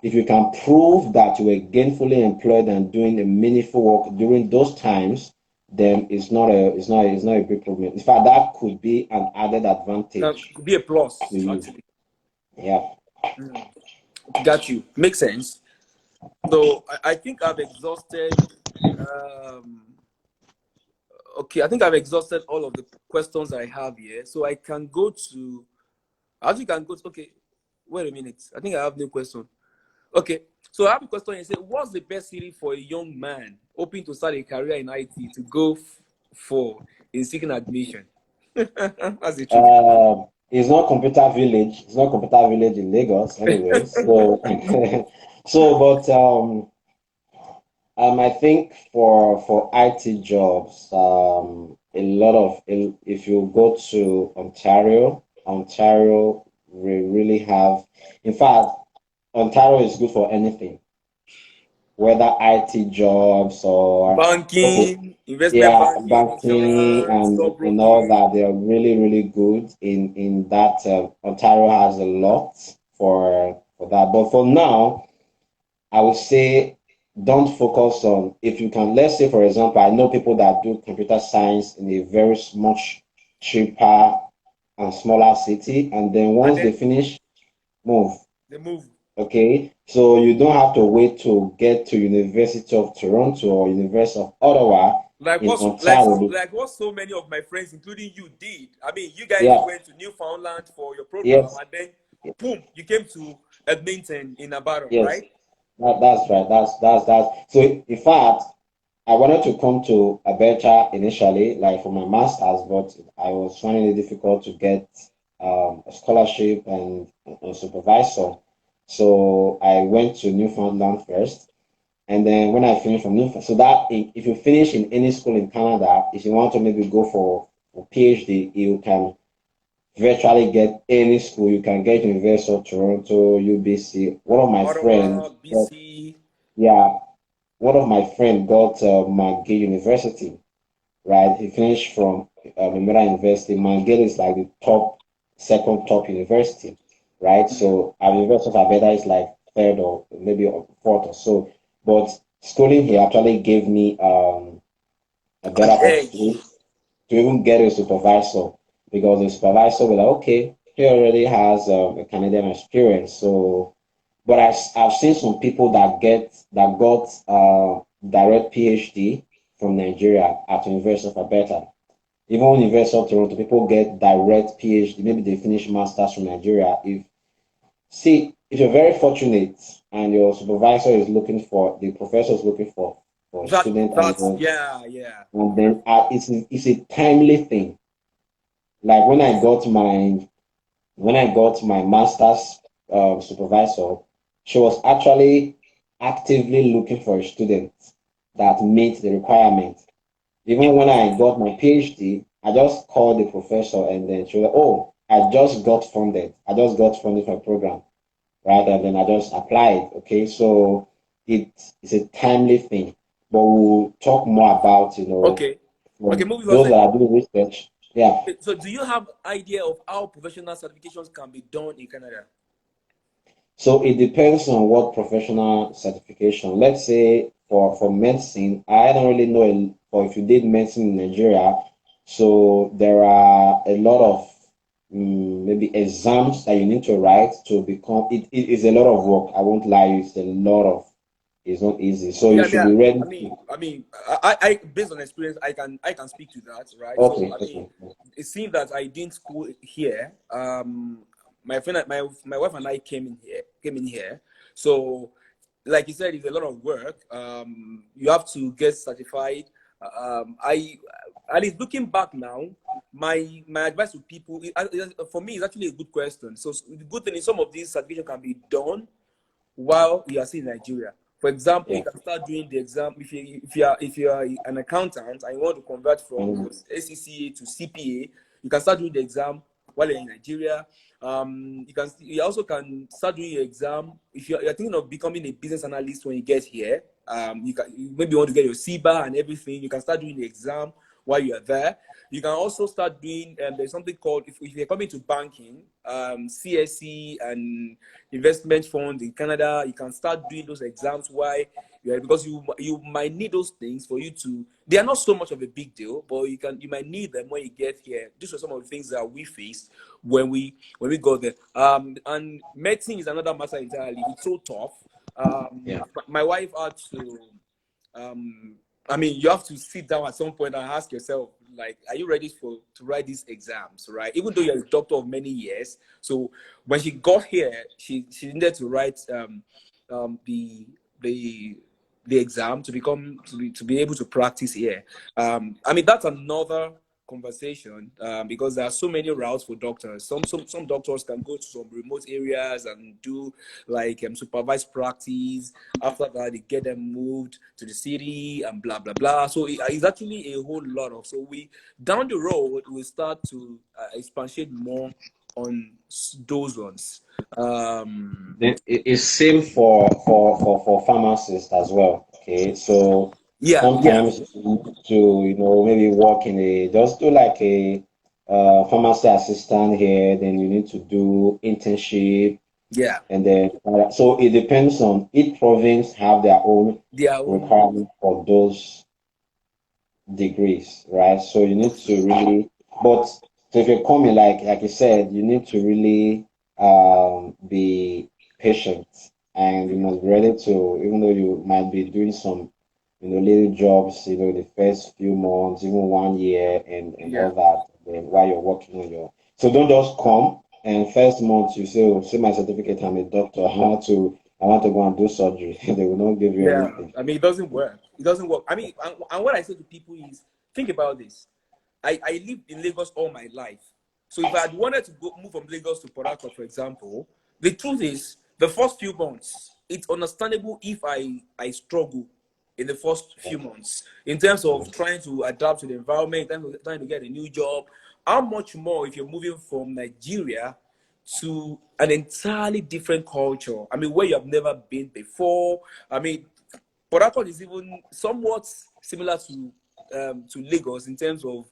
If you can prove that you were gainfully employed and doing a meaningful work during those times, then it's not a big problem. In fact, that could be an added advantage Could be a plus, to you. actually. Yeah. Got you. Makes sense. So I think I've exhausted. Okay, I think I've exhausted all of the questions I have here. So I can go to. Okay, wait a minute. I think I have no question. Okay, So I have a question. You say, what's the best city for a young man hoping to start a career in IT to go for in seeking admission? That's a tricky question. It's not computer village. It's not computer village in Lagos, anyway. So, I think for IT jobs, a lot of if you go to Ontario, we really have. In fact, Ontario is good for anything, whether IT jobs or okay, Banking, investment yeah, banking, banking insurance, and all stockbroking. that. They are really, really good in that. Ontario has a lot for that. But for now, I would say don't focus on if you can. Let's say, for example, I know people that do computer science in a very much cheaper and smaller city, and then And once they then finish, move. they move. Okay, so you don't have to wait to get to University of Toronto or University of Ottawa in Ontario. Like what so many of my friends, including you, did. I mean, you guys Yeah, went to Newfoundland for your program, yes, and then boom, you came to Edmonton in Alberta, yes, right? that's right. That's. So in fact, I wanted to come to Alberta initially, like for my master's, but I was finding it difficult to get a scholarship and a supervisor. So I went to Newfoundland first. And then when I finished from Newfoundland, so that if you finish in any school in Canada, if you want to maybe go for PhD, you can virtually get any school. You can get University of Toronto, UBC. One of my Ottawa, friends, BC. yeah, one of my friend got McGill University, right? He finished from Memorial University. McGill is like the second top university, right? So our University of Alberta is like third or maybe fourth or so. But schooling here actually gave me a better An opportunity edge. to even get a supervisor because the supervisor will like, okay, he already has a Canadian experience. So, but I've seen some people that got direct PhD from Nigeria at University of Alberta. Even University of Toronto, people get direct PhD. Maybe they finish masters from Nigeria. If you're very fortunate and your supervisor is looking for the professor is looking for a student That's yeah, yeah. and then it's a timely thing. Like when I got my master's supervisor, she was actually actively looking for a student that meets the requirement. Even when I got my PhD, I just called the professor and then she was like, "Oh, I just got funded. I just got funded for a program, right?" And then I just applied. Okay, so it's a timely thing. But we'll talk more about Okay. Okay, for moving those on. that are doing research. Yeah. So, do you have idea of how professional certifications can be done in Canada? So it depends on what professional certification. Let's say for medicine, I don't really know, or if you did medicine in Nigeria, so there are a lot of maybe exams that you need to write to become. It is a lot of work. I won't lie, it's a lot of. It's not easy. So you Yeah, should yeah. be ready. I based on experience, I can speak to that, right? So, Okay, okay. it seems that I didn't school here. My friend, my wife and I came in here. So, like you said, it's a lot of work. You have to get certified. I, at least looking back now, my advice to people, for me, is actually a good question. So, the good thing is some of these certifications can be done while you are still in Nigeria. For example, you Yeah. can start doing the exam if you are an accountant and you want to convert from Mm, your SCCA to CPA, you can start doing the exam while you're in Nigeria. You also can start doing your exam if you're thinking of becoming a business analyst when you get here. You maybe want to get your CBA and everything. You can start doing the exam while you're there. You can also start doing there's something called if you're coming to banking, CSC and investment fund in Canada. You can start doing those exams. Why? Yeah, because you might need those things for you to. They are not so much of a big deal, but you might need them when you get here. These are some of the things that we faced when we got there. And medicine is another matter entirely. It's so tough. yeah. My wife had to. Um, you have to sit down at some point and ask yourself, like, are you ready to write these exams, right? Even though you're a doctor of many years. So when she got here, she needed to write the the exam to be able to practice here. I mean, that's another conversation, because there are so many routes for doctors. Some doctors can go to some remote areas and do like supervised practice. After that, they get them moved to the city and blah blah blah. So it's actually a whole lot of. So we down the road we start to expatiate more on those ones. Then it's same for pharmacists as well. Okay, so Yeah, yeah, sometimes you need to maybe work in a just do like a pharmacy assistant here. Then you need to do internship, yeah. and then so it depends on each province have their own Their own. requirement for those degrees, right? So you need to really, but so if you're coming, like you said, you need to really be patient, and you must be ready to, even though you might be doing some, little jobs, the first few months, even 1 year, and Yeah, all that, then while you're working on your, so don't just come and first month you say, oh, see my certificate, I'm a doctor, I want to go and do surgery. They will not give you yeah. anything. I mean, it doesn't work. It doesn't work. I mean, and what I say to people is, think about this. I lived in Lagos all my life. So if I had wanted to move from Lagos to Port Harcourt, for example, the truth is, the first few months, it's understandable if I struggle in the first few months in terms of trying to adapt to the environment, trying to get a new job. How much more if you're moving from Nigeria to an entirely different culture? I mean, where you have never been before. I mean, Port Harcourt is even somewhat similar to Lagos in terms of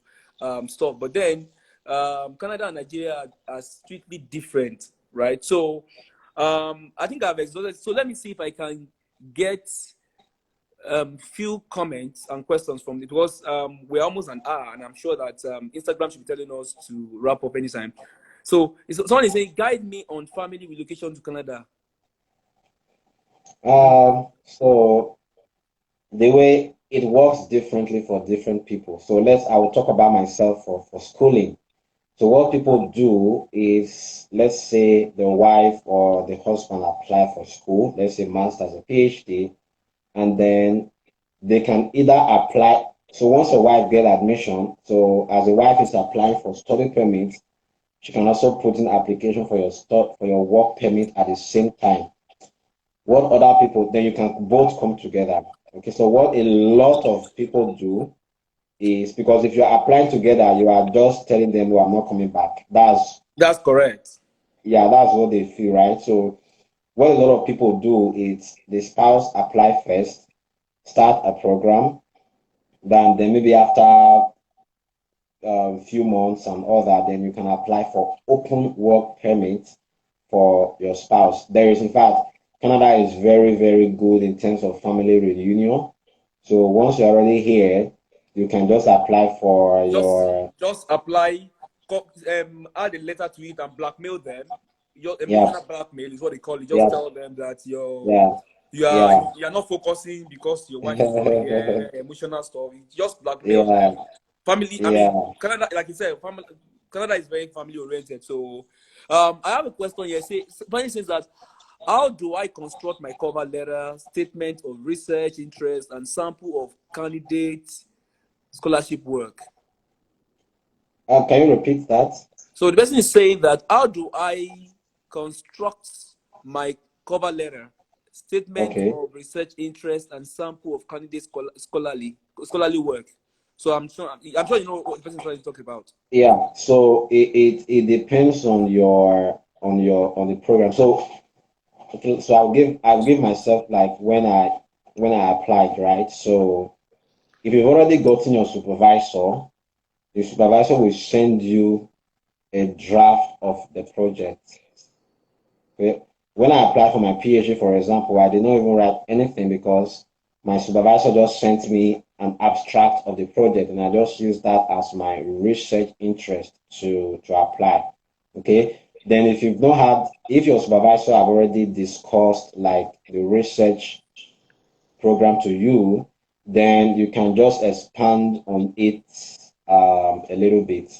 stuff, but then Canada and Nigeria are strictly different, right? So I think I've exhausted. So let me see if I can get few comments and questions from it. Was we're almost an hour, and I'm sure that Instagram should be telling us to wrap up anytime. So someone is saying, guide me on family relocation to Canada. So the way it works differently for different people. So I will talk about myself for schooling. So what people do is, let's say the wife or the husband apply for school, let's say master's or PhD, and then they can either apply. So once a wife get admission, so as a wife is applying for study permit, she can also put in application for your work permit at the same time. What other people, then you can both come together. Okay, so what a lot of people do is, because if you're applying together, you are just telling them, "Oh, I'm not coming back." That's correct. Yeah, that's what they feel, right? So what a lot of people do is the spouse apply first, start a program, then maybe after a few months and all that, then you can apply for open work permit for your spouse. There is, in fact, Canada is very, very good in terms of family reunion. So once you're already here, you can just apply for just your, just apply, add a letter to it and blackmail them. Your yeah, emotional blackmail is what they call it. Just yeah, tell them that yeah, you are yeah, you are not focusing because your wife is not here. Emotional stuff. You just blackmail yeah, them. Family. I mean, yeah. Canada, like you said, Canada is very family oriented. So, I have a question here. Somebody says that, how do I construct my cover letter, statement of research interest, and sample of candidate scholarship work? Can you repeat that? So the person is saying that, how do I construct my cover letter, statement Okay. of research interest, and sample of candidate scholarly work? So I'm sure you know what the person is trying to talk about. Yeah. So it depends on the program. So okay, so I'll give myself like when I applied, right? So if you've already gotten your supervisor, the supervisor will send you a draft of the project. Okay? When I applied for my PhD, for example, I did not even write anything because my supervisor just sent me an abstract of the project, and I just used that as my research interest to apply. Okay. Then if your supervisor have already discussed like the research program to you, then you can just expand on it a little bit.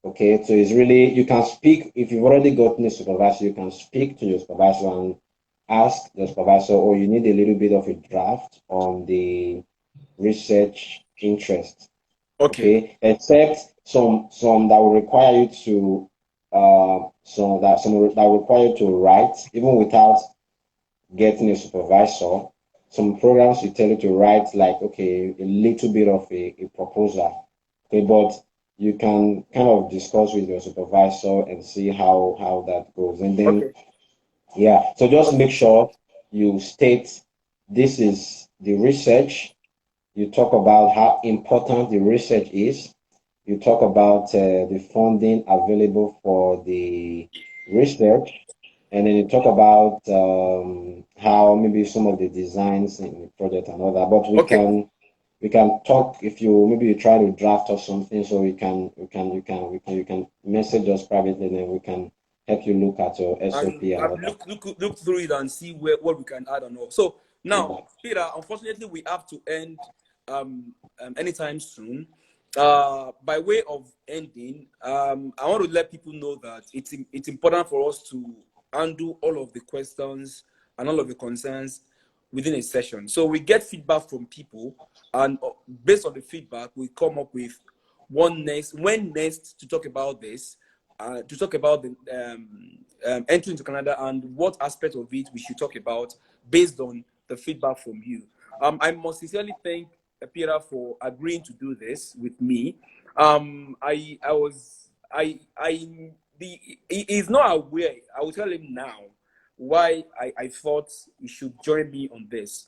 Okay, so it's really, you can speak, if you've already gotten a supervisor, you can speak to your supervisor ask the supervisor, or you need a little bit of a draft on the research interest. Okay. Okay, except some that will require you to some that will require you to write even without getting a supervisor. Some programs will tell you to write like okay a little bit of a proposal. Okay, but you can kind of discuss with your supervisor and see how that goes. And then Okay. yeah, so just Okay. make sure you state this is the research. You talk about how important the research is. You talk about the funding available for the research, and then you talk about how maybe some of the designs in the project and all that. But Okay. we can talk if you maybe you try to draft or something, so you can message us privately, and then we can help you look at your SOP And and all that. look through it and see what we can add on all. So now, Yeah, Peter, unfortunately, we have to end anytime soon. By way of ending, I want to let people know that it's important for us to handle all of the questions and all of the concerns within a session. So we get feedback from people, and based on the feedback, we come up with when next to talk about this, to talk about the entry into Canada and what aspect of it we should talk about based on the feedback from you. I must sincerely thank Peter for agreeing to do this with me. I was I he is not aware. I will tell him now why I thought he should join me on this.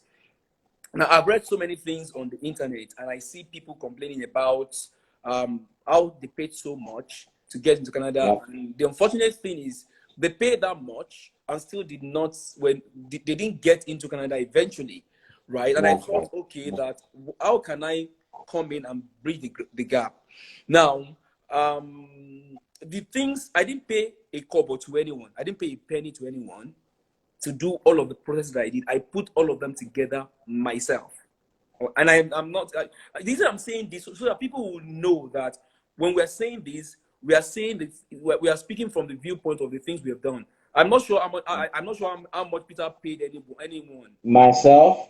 Now, I've read so many things on the internet, and I see people complaining about how they paid so much to get into Canada. yeah, And the unfortunate thing is, they paid that much and still did not they didn't get into Canada eventually, right? And I that's right. thought, okay, that how can I come in and bridge the gap? Now, the things I didn't pay a kobo to anyone. I didn't pay a penny to anyone to do all of the process that I did. I put all of them together myself. And I'm not, the reason I'm saying this so that people will know that when we're saying this, we are saying this, we are speaking from the viewpoint of the things we have done. I'm not sure how much, I'm not sure how much Peter paid anyone. Myself,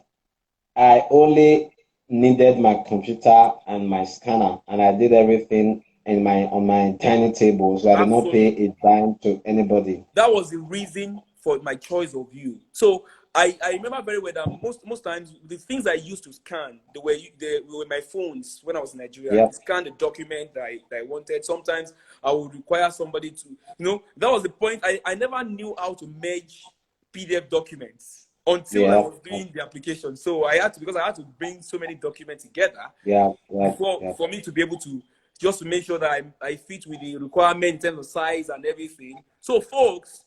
I only needed my computer and my scanner, and I did everything in my on my tiny table, so I did not pay Absolutely. a dime to anybody. That was the reason for my choice of you. So I remember very well that most times the things I used to scan they were my phones when I was in Nigeria. I Yep, scanned the document that I wanted. Sometimes I would require somebody to, that was the point. I never knew how to merge PDF documents until I yeah, was doing the application. So because I had to bring so many documents together yeah, yeah, before yeah. for me to be able to just to make sure that I fit with the requirement in terms of size and everything. So, folks,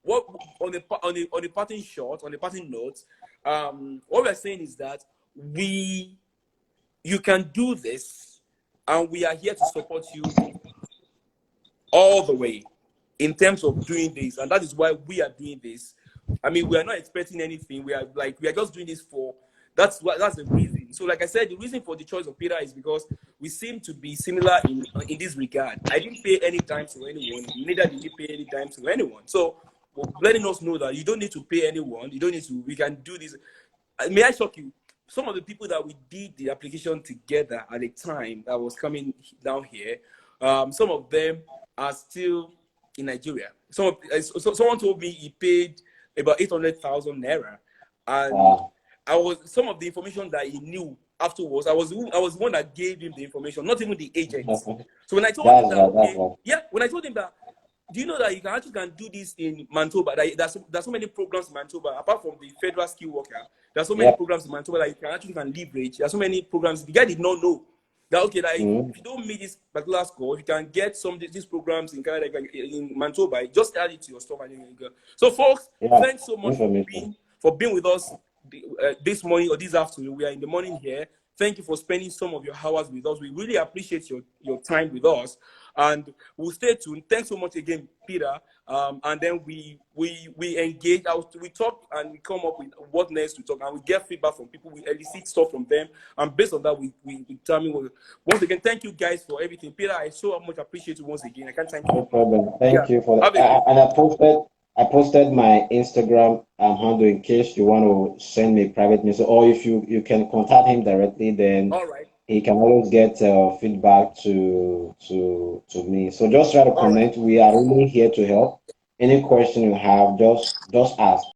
what on the parting shot, on the parting note, what we're saying is that you can do this, and we are here to support you all the way in terms of doing this, and that is why we are doing this. I mean, we are not expecting anything. We are just doing this for that's the reason. So, like I said, the reason for the choice of Peter is because we seem to be similar in this regard. I didn't pay any dime to anyone, neither did he pay any dime to anyone. So, letting us know that you don't need to pay anyone. You don't need to. We can do this. May I shock you? Some of the people that we did the application together at the time that was coming down here, some of them are still in Nigeria. Someone told me he paid about 800,000 naira, and Wow, I was some of the information that he knew afterwards. I was the one that gave him the information, not even the agent. So when I told him that's that, right, that's okay, right. yeah, when I told him that, do you know that you can actually can do this in Manitoba? There's so many programs in Manitoba apart from the federal skill worker. There's so many Yep. programs in Manitoba that you can actually can leverage. There's so many programs. The guy did not know that okay, that Mm-hmm. if you don't meet this particular score, if you can get some these programs in Canada, in Manitoba, just add it to your stuff and you go. So, folks, Yeah, thanks so much information. for being with us this morning or this afternoon. We are in the morning here. Thank you for spending some of your hours with us. We really appreciate your time with us, and we'll stay tuned. Thanks so much again, Peter. And then we engage out, we talk, and we come up with what next to talk, and we get feedback from people. We elicit stuff from them, and based on that, we determine what. Once again, thank you guys for everything, Peter. I so much appreciate you once again. I can't thank you No enough. problem. Yeah, Thank you for have that. a great. And I posted I posted my Instagram handle in case you want to send me a private message, or if you can contact him directly, then All right. he can always get feedback to me. So just try to All right. connect. We are really here to help. Any question you have, just ask.